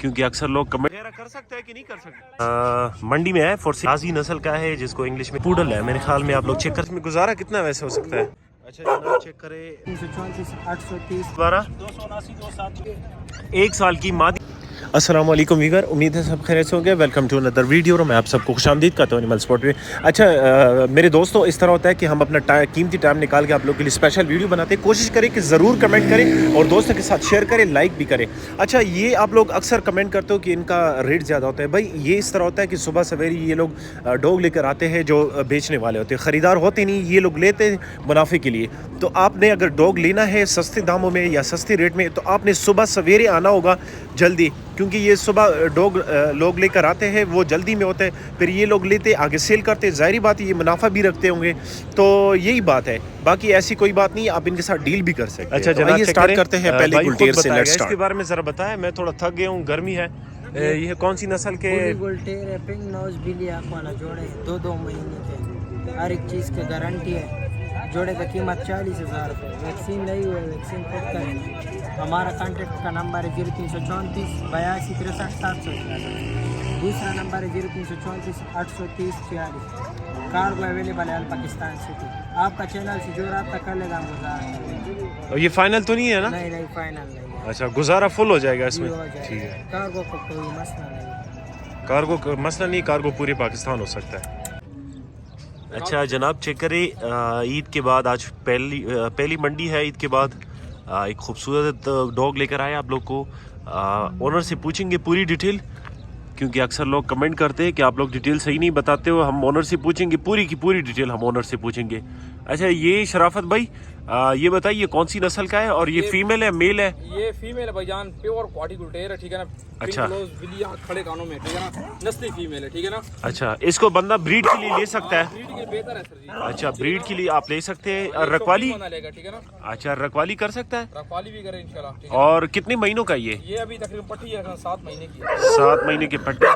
क्योंकि अक्सर लोग कमेंट वगैरह कर सकते हैं कि नहीं कर सकते। मंडी में है फॉर्सी नस्ल का है जिसको इंग्लिश में पूडल है। मेरे ख्याल में आप लोग चेक कर, गुजारा कितना वैसे हो सकता है। अच्छा जनाब चेक करें 334 830 12 279 27 एक साल की मादी। अस्सलाम वालेकुम वीवर, उम्मीद है सब खैरियत से होंगे। वेलकम टू अनदर वीडियो और मैं आप सबको खुशामदीद करता हूँ एनिमल स्पॉट में। अच्छा मेरे दोस्तों, इस तरह होता है कि हम अपना कीमती टाइम निकाल के आप लोगों के लिए स्पेशल वीडियो बनाते हैं। कोशिश करें कि ज़रूर कमेंट करें और दोस्तों के साथ शेयर करें, लाइक भी करें। अच्छा ये आप लोग अक्सर कमेंट करते हो कि इनका रेट ज़्यादा होता है। भाई ये इस तरह होता है कि सुबह सवेरे ये लोग डॉग लेकर आते हैं जो बेचने वाले होते हैं, ख़रीदार होते नहीं, ये लोग लेते हैं मुनाफे के लिए। तो आपने अगर डॉग लेना है सस्ते दामों में या सस्ते रेट में तो आपने सुबह सवेरे आना होगा जल्दी, क्योंकि ये सुबह डॉग लोग लेकर आते हैं, वो जल्दी में होते हैं, फिर ये लोग लेते आगे सेल करते, ज़ाहिर बात है ये मुनाफा भी रखते होंगे। तो यही बात है, बाकी ऐसी कोई बात नहीं, आप इनके साथ डील भी कर सकते हैं। अच्छा जनाब ये स्टार्ट करते हैं पहले गुलटेर से। लेट्स इसके स्टार्ट। बारे में जरा बताएं, मैं थोड़ा थक गया हूँ, गर्मी है। ये कौन सी नस्ल के? गुलटेर है, पिंक नोज बिली आँख वाला जोड़े 2-2 महीने के, हर एक चीज़ की गारंटी है। जोड़े का कीमत 40,000 रुपये। वैक्सीन नहीं हुए, वैक्सीन खुद करें। हमारा कॉन्टेक्ट का नंबर है 0334 82 63 700। दूसरा नंबर है 0334 830 46। कार्गो अवेलेबल है पाकिस्तान सिटी। आपका चैनल से जो रहा कर लेगा हम गुजारा। और ये फाइनल तो नहीं है ना? नहीं फाइनल नहीं है। अच्छा, गुजारा फुल हो जाएगा इसमें? हो जाएगा। ठीक है, कार्गो को कोई मसला नहीं। कार्गो का मसला नहीं, कार्गो पूरे पाकिस्तान हो सकता है। अच्छा जनाब चेक करें, ईद के बाद आज पहली मंडी है। ईद के बाद एक खूबसूरत डॉग लेकर आए आप लोग को। ओनर से पूछेंगे पूरी डिटेल, क्योंकि अक्सर लोग कमेंट करते हैं कि आप लोग डिटेल सही नहीं बताते हो। हम ओनर से पूछेंगे पूरी की पूरी डिटेल, हम ओनर से पूछेंगे। अच्छा ये शराफत भाई ये बताइए कौन सी नस्ल का है और ये फीमेल है मेल है? ये फीमेल है भाईजान, प्योर क्वालिटी गुलटेर है, ठीक है ना। अच्छा। बिल्ली खड़े कानों में, ठीक है ना, नस्ली फीमेल है, ठीक है ना। अच्छा इसको बंदा ब्रीड के लिए ले सकता है? ब्रीड के बेहतर है सर जी। अच्छा ब्रीड के लिए आप ले सकते हैं। और रखवाली? लेगा, ठीक है ना। अच्छा रखवाली कर सकता है? रखवाली भी करे इंशाल्लाह, ठीक है। और कितने महीनों का ये अभी तकरीबन पट्टी है 7 महीने की है। 7 महीने के पट्टे हैं,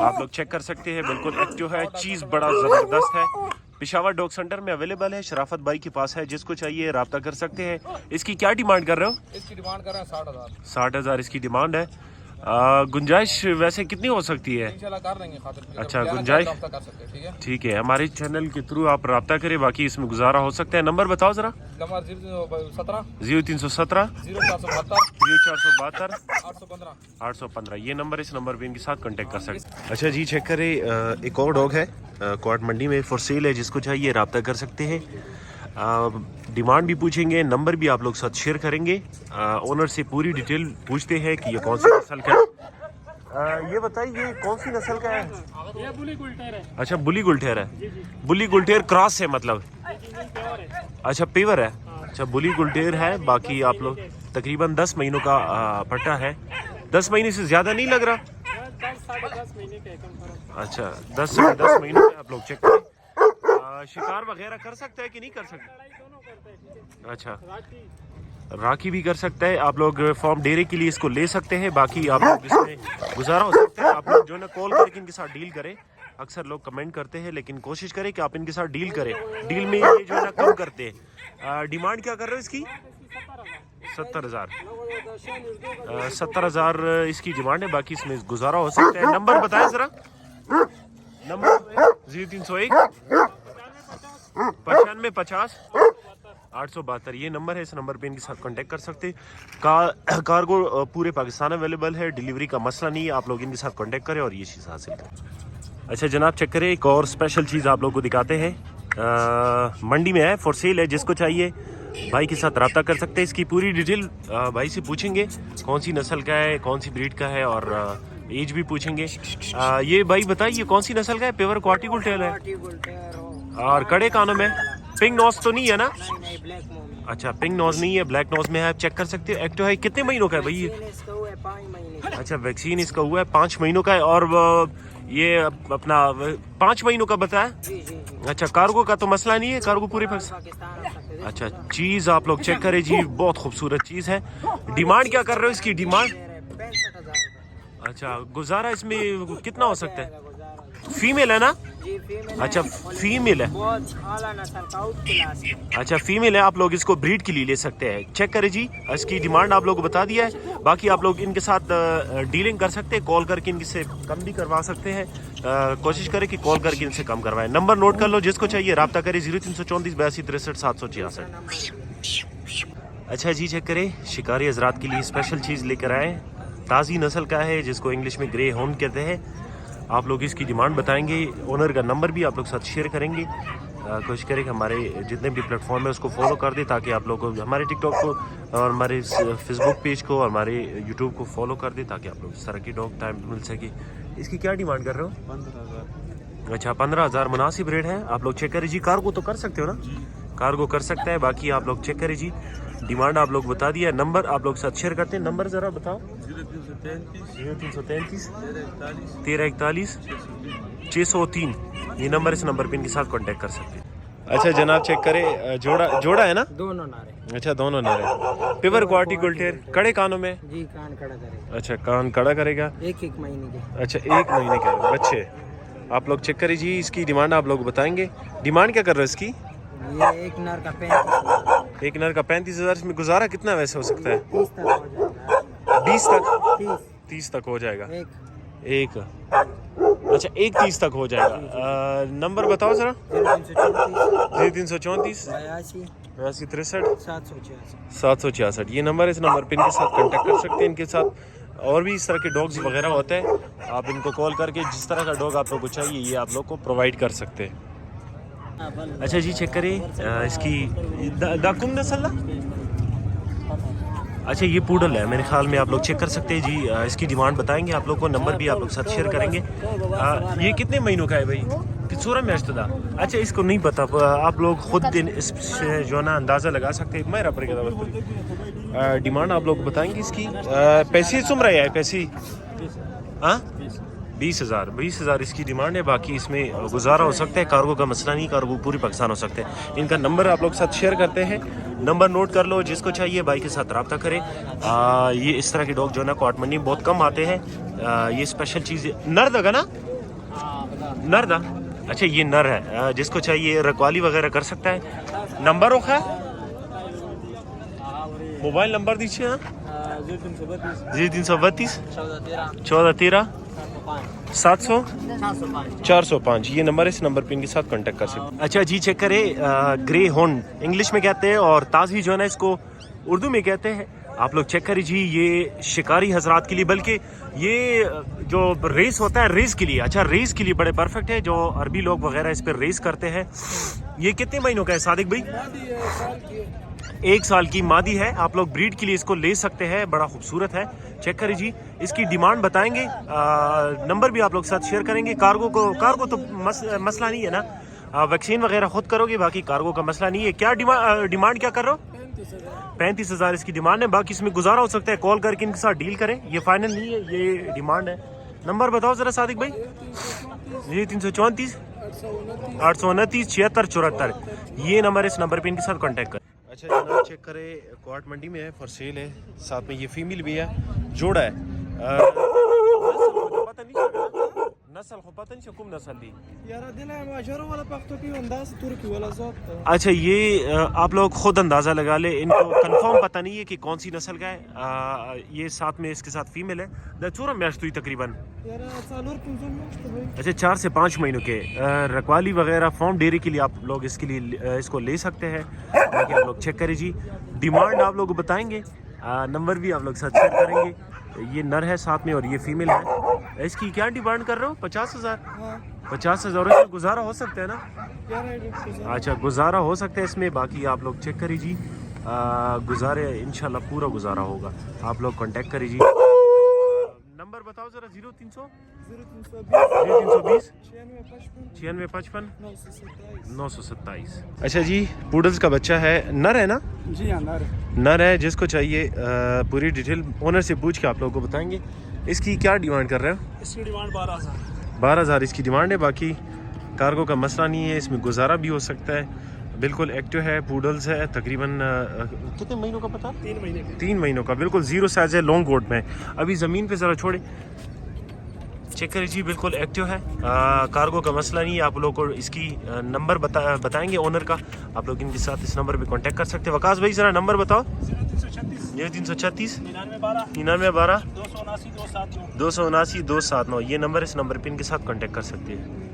आप लोग चेक कर सकते हैं। बिल्कुल एक्टिव है, चीज़ बड़ा ज़बरदस्त है। पेशावर डॉग सेंटर में अवेलेबल है, शराफत भाई के पास है, जिसको चाहिए राब्ता कर सकते हैं। इसकी क्या डिमांड कर रहे हो? इसकी डिमांड कर रहे हैं 60,000। 60,000 इसकी डिमांड है। गुंजाइश वैसे कितनी हो सकती है? इंशाल्लाह कर देंगे खातिर। अच्छा गुंजाइश कर सकते हैं, ठीक है। ठीक है, हमारे चैनल के थ्रू आप राब्ता करें, बाकी इसमें गुजारा हो सकता है। नंबर बताओ जरा। नंबर 017 0317 0472 0472 815 815, ये नंबर, इस नंबर पे इनके साथ कांटेक्ट कर सकते हैं। अच्छा जी चेक करें, एक और डॉग है क्वार्ट मंडी में फॉर सेल है, जिसको चाहिए राब्ता कर सकते हैं। डिमांड भी पूछेंगे, नंबर भी आप लोग साथ शेयर करेंगे। ओनर से पूरी डिटेल पूछते हैं कि ये कौन सी नस्ल का है। ये बताइए ये कौन सी नस्ल का है? ये बुली गुलटेर है। अच्छा बुली गुलटेर है। बुली गुलटेर क्रॉस है मतलब? अच्छा पेवर है। अच्छा बुली गुलटेर है। बाकी आप लोग तकरीबन 10 महीनों का पट्टा है। 10 महीने से ज़्यादा नहीं लग रहा? 10-10.5 महीने के कम। अच्छा 10 से 10 महीनों में आप लोग चेक करें। शिकार वगैरह कर सकता है कि नहीं कर सकता? अच्छा राखी भी कर सकता है। आप लोग फॉर्म डेरे के लिए इसको ले सकते हैं, बाकी आप लोग इसमें गुजारा हो सकता है। आप लोग जो है ना कॉल करके इनके साथ डील करें। अक्सर लोग कमेंट करते हैं, लेकिन कोशिश करें कि आप इनके साथ डील करें। डील में ये जो है ना कम करते हैं। डिमांड क्या कर रहे हो इसकी? 70,000 70,000 इसकी डिमांड है, बाकी इसमें गुजारा हो सकता है। नंबर बताएं जरा। नंबर 0301 95 50 872, ये नंबर है। इस नंबर पे इनके साथ कांटेक्ट कर सकते हैं। कार्गो पूरे पाकिस्तान अवेलेबल है, डिलीवरी का मसला नहीं है। आप लोग इनके साथ कांटेक्ट करें और ये चीज़ हासिल करें। अच्छा जनाब चेक करें, एक और स्पेशल चीज़ आप लोग को दिखाते हैं। मंडी में है, फॉर सेल है, जिसको चाहिए भाई के साथ रब्ता कर सकते हैं। इसकी पूरी डिटेल भाई से पूछेंगे कौन सी नस्ल का है, कौन सी ब्रीड का है, और एज भी पूछेंगे। ये भाई बताइए कौन सी नस्ल का है? प्योर क्वालिटी गुलटेर है और कड़े कानों में। पिंक नोज तो नहीं है ना? अच्छा पिंक नोज नहीं है, ब्लैक नोज में है, आप चेक कर सकते हो। एक्टिव है। कितने महीनों का है भाई ये? अच्छा वैक्सीन इसका हुआ है 5 महीनों का है, और ये अपना 5 महीनों का बताया। अच्छा कार्गो का तो मसला नहीं है, कार्गो पूरे पाकिस्तान। अच्छा चीज़ आप लोग चेक करें जी, बहुत खूबसूरत चीज़ है। डिमांड क्या कर रहे हो इसकी? डिमांड अच्छा गुजारा इसमें कितना हो सकता है? फीमेल है ना? जी फीमेल। अच्छा फीमेल है। बहुत आला नस्ल का आउट क्लास है। अच्छा फीमेल है, आप लोग इसको ब्रीड के लिए ले सकते हैं। चेक करें जी, इसकी डिमांड आप लोगों को बता दिया है। बाकी आप लोग इनके साथ डीलिंग कर सकते हैं, कॉल करके इनसे कम भी करवा सकते हैं। कोशिश करें कि कॉल करके इनसे कम करवाएं। नंबर नोट कर लो, जिसको चाहिए रब्ता करें 0334 82 63 766। अच्छा जी चेक करें, शिकारी हजरात के लिए स्पेशल चीज़ लेकर आए। ताज़ी नस्ल का है जिसको इंग्लिश में ग्रे होन कहते हैं। आप लोग इसकी डिमांड बताएंगे, ओनर का नंबर भी आप लोग साथ शेयर करेंगे। कोशिश करें कि हमारे जितने भी प्लेटफॉर्म है उसको फॉलो कर दें, ताकि आप लोग को हमारे टिकटॉक को और हमारे फेसबुक पेज को और हमारे यूट्यूब को फॉलो कर दें, ताकि आप लोग इस तरह की डॉग टाइम मिल सके। इसकी क्या डिमांड कर रहे हो? 15,000। अच्छा 15,000 मुनासिब रेट है। आप लोग चेक करें जी, कार्गो तो कर सकते हो ना? कार्गो कर सकता है। बाकी आप लोग चेक करें जी, डिमांड आप लोग बता दिया। नंबर आप लोग साथ शेयर करते हैं, नंबर ज़रा बताओ। 0333 1341 603, ये नंबर, इस नंबर पे इनके साथ कांटेक्ट कर सकते हैं। अच्छा जनाब चेक करें, जोड़ा है ना? दोनों नारे। अच्छा दोनों नर है। पेपर क्वालिटी गुलटेर, कड़े कानों में? जी कान खड़ा करेगा। अच्छा कान कड़ा करेगा। एक महीने के। अच्छा 1 महीने के बच्चे। आप लोग चेक करिए जी, इसकी डिमांड आप लोग बताएंगे। डिमांड क्या कर रहे हो इसकी? ये एक नर का 35,000। एक नर का 35,000। इसमें गुजारा कितना वैसे हो सकता है? 30 तक हो जाएगा। 20 तक? 30 30 तक हो जाएगा। एक। अच्छा 1:30 तक हो जाएगा। नंबर बताओ ज़रा। 0334 82 82 63 786। 766, ये नंबर है। इस नंबर पे इनके साथ कांटेक्ट कर सकते हैं। इनके साथ और भी इस तरह के डॉग्स वगैरह होते हैं, आप इनको कॉल करके जिस तरह का डॉग आप लोग को चाहिए ये आप लोग को प्रोवाइड कर सकते हैं। अच्छा जी चेक करें, इसकी दाकुम नस्ल ना? अच्छा ये पूडल है मेरे ख्याल में। आप लोग चेक कर सकते हैं जी। इसकी डिमांड बताएंगे आप लोग को, नंबर भी आप लोग साथ शेयर करेंगे। ये कितने महीनों का है भाई? किसोरा मैच था? अच्छा इसको नहीं पता, आप लोग खुद दिन इस जो है ना अंदाज़ा लगा सकते हैं। मैं रपर के डिमांड आप लोग बताएंगे इसकी। पैसे सुम रहे हैं पैसे? हाँ 20,000 इसकी डिमांड है। बाकी इसमें गुजारा हो सकता है, कार्गो का मसला नहीं, कार्गो पूरी पाकिस्तान हो सकते हैं। इनका नंबर आप लोग साथ शेयर करते हैं, नंबर नोट कर लो, जिसको चाहिए भाई के साथ रब्ता करें। ये इस तरह के डॉग जो है ना कोट मंडी में बहुत कम आते हैं। ये स्पेशल चीज़ नर दगा ना? नर दा? अच्छा ये नर है, जिसको चाहिए रखवाली वगैरह कर सकता है। नंबर रखा है, मोबाइल नंबर दीजिए। 0332 14 13 700 405, ये नंबर है। इस नंबर पे इनके साथ कांटेक्ट कर सकते हैं। अच्छा जी चेक करें, ग्रे हॉर्न इंग्लिश में कहते हैं और ताज़ी जो है ना इसको उर्दू में कहते हैं। आप लोग चेक करिए जी, ये शिकारी हजरात के लिए, बल्कि ये जो रेस होता है रेस के लिए, अच्छा रेस के लिए बड़े परफेक्ट है। जो अरबी लोग वगैरह इस पर रेस करते हैं। ये कितने महीनों का है सादिक भाई? 1 साल की मादी है। आप लोग ब्रीड के लिए इसको ले सकते हैं, बड़ा खूबसूरत है। चेक करिए जी, इसकी डिमांड बताएंगे, नंबर भी आप लोग साथ शेयर करेंगे। कार्गो तो मसला नहीं है ना, वैक्सीन वगैरह खुद करोगे, बाकी कार्गो का मसला नहीं है। क्या डिमांड क्या कर रहे हो? 35,000 इसकी डिमांड है। बाकी इसमें गुजारा हो सकता है, कॉल करके इनके साथ डील करें, ये फाइनल नहीं है, ये डिमांड है। नंबर बताओ ज़रा सादिक भाई। 0334 829 76 74, ये नंबर, इस नंबर पे इनके साथ कांटेक्ट करें। अच्छा जनाब चेक करें, क्वार्ट मंडी में है, फॉर सेल है, साथ में ये फीमेल भी है, जोड़ा है। पता नहीं नस्ल को पता नहीं कौन नस्ल दी यार दिला माशरा वाला पख्तो की अंदाज तुर्की वाला ज़ात। अच्छा ये आप लोग खुद अंदाज़ा लगा ले, इनको कंफर्म पता नहीं है कि कौन सी नस्ल का है। ये साथ में इसके साथ फीमेल है। दचूरा मैच हुई तकरीबन अच्छा 4 से 5 महीनों के। रखवाली वगैरह फॉर्म डेयरी के लिए आप लोग इसके लिए इसको ले सकते हैं। बाकी आप लोग चेक करें जी, डिमांड आप लोग बताएंगे, नंबर भी आप लोग साथ शेयर करेंगे। ये नर है साथ में और ये फीमेल है। इसकी क्या डिमांड कर रहे हो? 50,000। 50,000 इसमें गुजारा हो सकता है ना? अच्छा गुजारा हो सकता है इसमें। बाकी आप लोग चेक करिए जी, गुजारे इंशाल्लाह पूरा गुजारा होगा। आप लोग कांटेक्ट करिए जी। नंबर बताओ जरा। 0320 96 55 927। अच्छा जी, पूडल्स का बच्चा है, नर है ना? जी हाँ नर है। जिसको चाहिए पूरी डिटेल ओनर से पूछ के आप लोगों को बताएंगे। इसकी क्या डिमांड कर रहे हो? इसकी डिमांड 12,000। 12,000 इसकी डिमांड है। बाकी कार्गो का मसला नहीं है, इसमें गुजारा भी हो सकता है। बिल्कुल एक्टिव है, पूडल्स है। तकरीबन कितने महीनों का पता? 3 महीने। 3 महीनों का, बिल्कुल जीरो साइज है, लॉन्ग कोट में। अभी ज़मीन पे ज़रा छोड़े, चेक करिए जी, बिल्कुल एक्टिव है, कार्गो का मसला नहीं है। आप लोग को इसकी नंबर बताएंगे ओनर का, आप लोग इनके साथ इस नंबर पे कांटेक्ट कर सकते हैं। वकास भाई ज़रा नंबर बताओ। 0336 9912 279 279, ये नंबर है, इस नंबर पे इनके साथ कांटेक्ट कर सकते हैं।